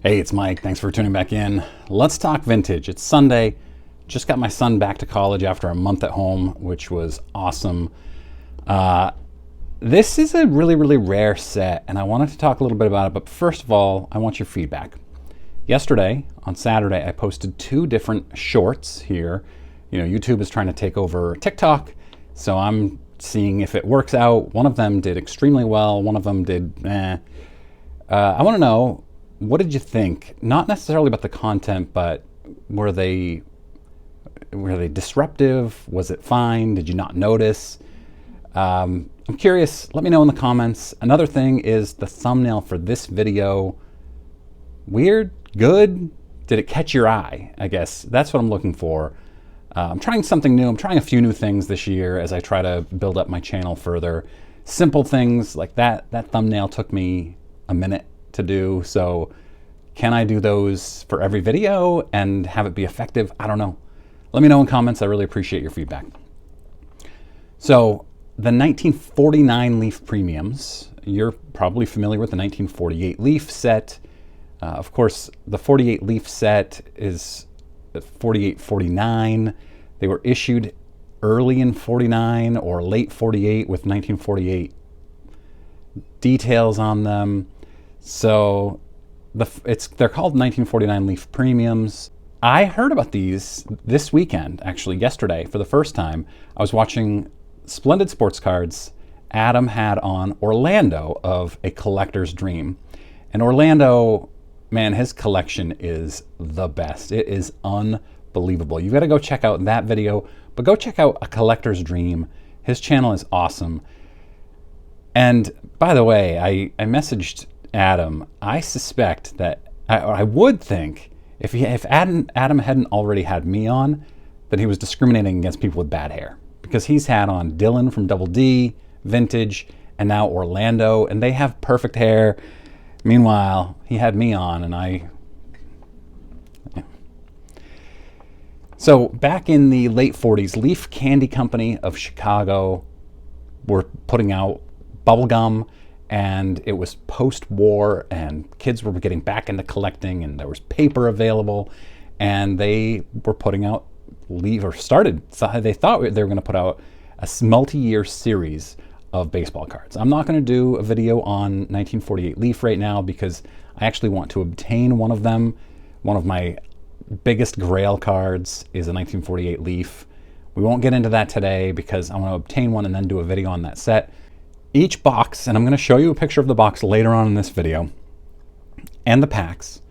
Hey, it's Mike. Thanks for tuning back in. Let's talk vintage. It's Sunday. Just got my son back to college after a month at home, which was awesome. This is a really, really rare set, and I wanted to talk a little bit about it. But first of all, I want your feedback. Yesterday, on Saturday, I posted 2 different shorts here. You know, YouTube is trying to take over TikTok, so I'm seeing if it works out. One of them did extremely well. One of them did I want to know, what did you think? Not necessarily about the content, but were they disruptive? Was it fine? Did you not notice? I'm curious. Let me know in the comments. Another thing is the thumbnail for this video. Weird? Good? Did it catch your eye? I guess that's what I'm looking for. I'm trying something new. I'm trying a few new things this year as I try to build up my channel further. Simple things like that. That thumbnail took me a minute to do. So can I do those for every video and have it be effective? I don't know. Let me know in comments. I really appreciate your feedback. So the 1949 Leaf Premiums, you're probably familiar with the 1948 Leaf set. Of course, the 48 Leaf set is 48-49. They were issued early in 49 or late 48 with 1948 details on them. So they're called 1949 Leaf Premiums. I heard about these this weekend, actually yesterday, for the first time. I was watching Splendid Sports Cards. Adam had on Orlando of A Collector's Dream. And Orlando, man, his collection is the best. It is unbelievable. You've got to go check out that video, but go check out A Collector's Dream. His channel is awesome. And by the way, I messaged Adam. I suspect that I would think if Adam hadn't already had me on, that he was discriminating against people with bad hair, because he's had on Dylan from Double D, Vintage, and now Orlando, and they have perfect hair. Meanwhile, he had me on, and So back in the late 40s, Leaf Candy Company of Chicago were putting out bubblegum, and it was post-war, and kids were getting back into collecting, and there was paper available, and they were putting out they thought they were going to put out a multi-year series of baseball cards. I'm not going to do a video on 1948 Leaf right now because I actually want to obtain one of them. One of my biggest grail cards is a 1948 Leaf. We won't get into that today because I want to obtain one and then do a video on that set. Each box, and I'm going to show you a picture of the box later on in this video, and the packs.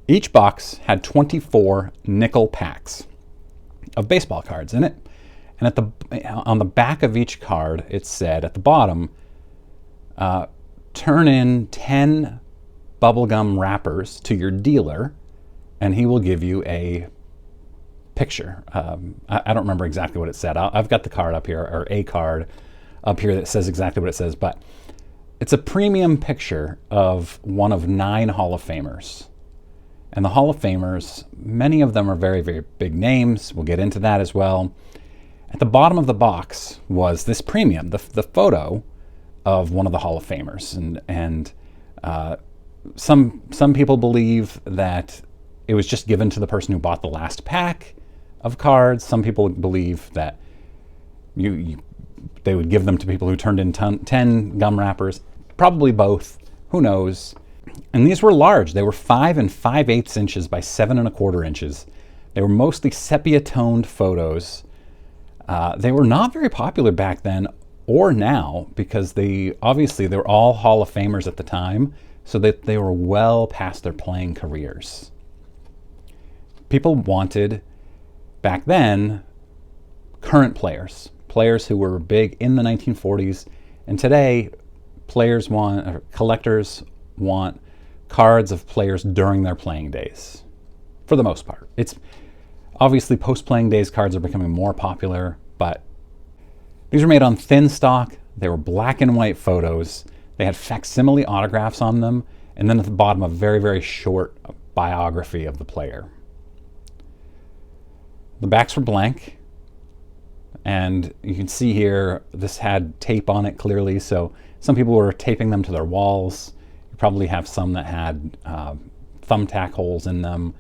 Each box had 24 nickel packs of baseball cards in it. And on the back of each card, it said at the bottom, turn in 10 bubblegum wrappers to your dealer, and he will give you a picture. I don't remember exactly what it said. I've got the card up here, or a card up here that says exactly what it says, but it's a premium picture of one of 9 Hall of Famers. And the Hall of Famers, many of them are very, very big names. We'll get into that as well. At the bottom of the box was this premium, the photo of one of the Hall of Famers. And some people believe that it was just given to the person who bought the last pack of cards. Some people believe that they would give them to people who turned in 10 gum wrappers. Probably both. Who knows? And these were large. They were 5 5/8 inches by 7 1/4 inches. They were mostly sepia-toned photos. They were not very popular back then or now because they were all Hall of Famers at the time, so that they were well past their playing careers. People wanted, back then, current players who were big in the 1940s, and today collectors want cards of players during their playing days, for the most part. It's obviously post-playing days cards are becoming more popular, but these were made on thin stock. They were black and white photos. They had facsimile autographs on them, and then at the bottom a very, very short biography of the player. The backs were blank, and you can see here this had tape on it clearly, so some people were taping them to their walls. You probably have some that had thumbtack holes in them.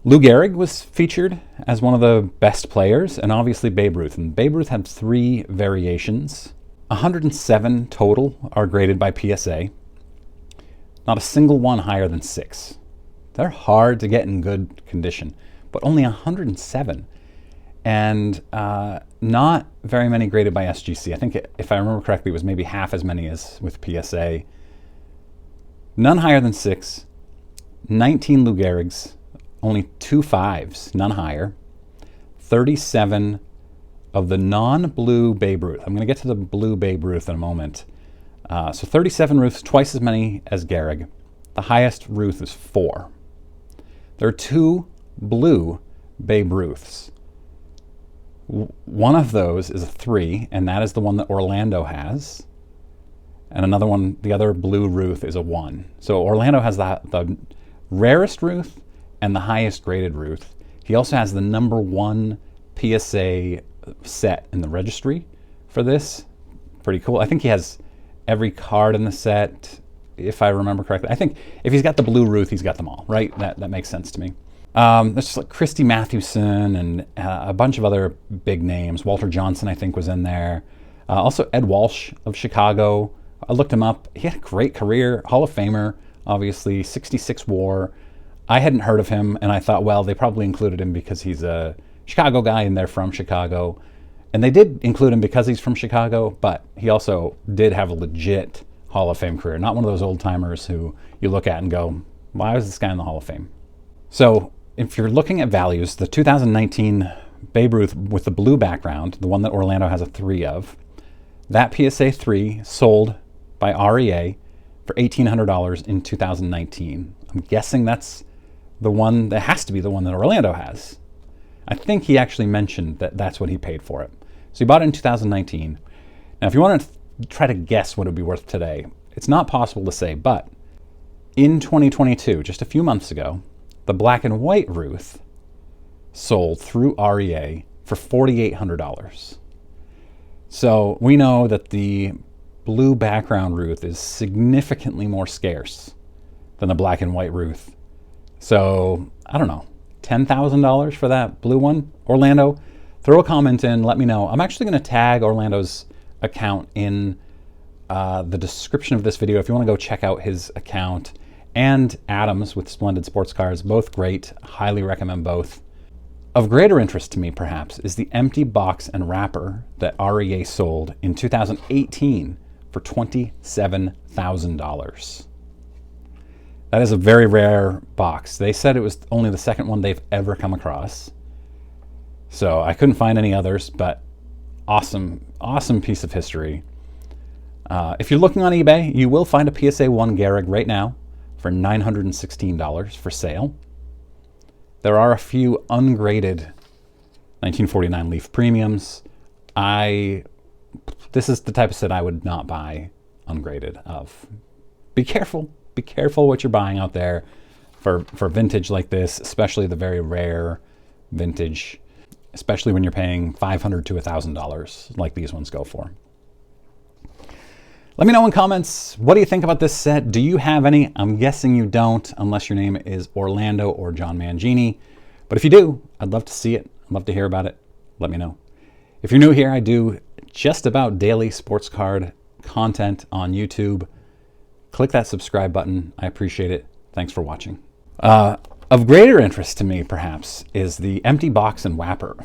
Lou Gehrig was featured as one of the best players, and obviously Babe Ruth. And Babe Ruth had 3 variations. 107 total are graded by PSA. Not a single one higher than 6. They're hard to get in good condition, but only 107. And not very many graded by SGC. I think, if I remember correctly, it was maybe half as many as with PSA. None higher than 6. 19 Lou Gehrigs. Only 2 5s, none higher. 37 of the non-blue Babe Ruth. I'm going to get to the blue Babe Ruth in a moment. So 37 Ruths, twice as many as Gehrig. The highest Ruth is 4. There are 2 blue Babe Ruths. One of those is a 3, and that is the one that Orlando has. And another one, the other blue Ruth, is a 1. So Orlando has the rarest Ruth and the highest graded Ruth. He also has the number 1 PSA set in the registry for this. Pretty cool. I think he has every card in the set, if I remember correctly. I think if he's got the blue Ruth, he's got them all, right? That makes sense to me. There's just like Christy Mathewson and a bunch of other big names. Walter Johnson, I think, was in there. Also Ed Walsh of Chicago. I looked him up. He had a great career. Hall of Famer, obviously. 66 WAR. I hadn't heard of him, and I thought, well, they probably included him because he's a Chicago guy and they're from Chicago. And they did include him because he's from Chicago, but he also did have a legit Hall of Fame career. Not one of those old-timers who you look at and go, why was this guy in the Hall of Fame? So if you're looking at values, the 2019 Babe Ruth with the blue background, the one that Orlando has a 3 of, that PSA 3 sold by REA for $1,800 in 2019. I'm guessing that's the one that has to be the one that Orlando has. I think he actually mentioned that that's what he paid for it. So he bought it in 2019. Now, if you want to try to guess what it would be worth today, it's not possible to say, but in 2022, just a few months ago, the black and white Ruth sold through REA for $4,800. So we know that the blue background Ruth is significantly more scarce than the black and white Ruth. So, I don't know, $10,000 for that blue one? Orlando, throw a comment in, let me know. I'm actually going to tag Orlando's account in the description of this video if you want to go check out his account. And Adam's with Splendid Sports Cards, both great, highly recommend both. Of greater interest to me, perhaps, is the empty box and wrapper that REA sold in 2018 for $27,000. That is a very rare box. They said it was only the second one they've ever come across. So I couldn't find any others, but awesome, awesome piece of history. If you're looking on eBay, you will find a PSA 1 Gehrig right now for $916 for sale. There are a few ungraded 1949 Leaf Premiums. This is the type of set I would not buy ungraded of. Be careful. Be careful what you're buying out there for vintage like this, especially the very rare vintage, especially when you're paying $500 to $1,000 like these ones go for. Let me know in comments, what do you think about this set? Do you have any? I'm guessing you don't, unless your name is Orlando or John Mangini. But if you do, I'd love to see it. I'd love to hear about it. Let me know. If you're new here, I do just about daily sports card content on YouTube. Click that subscribe button. I appreciate it. Thanks for watching. Of greater interest to me, perhaps, is the empty box and wrapper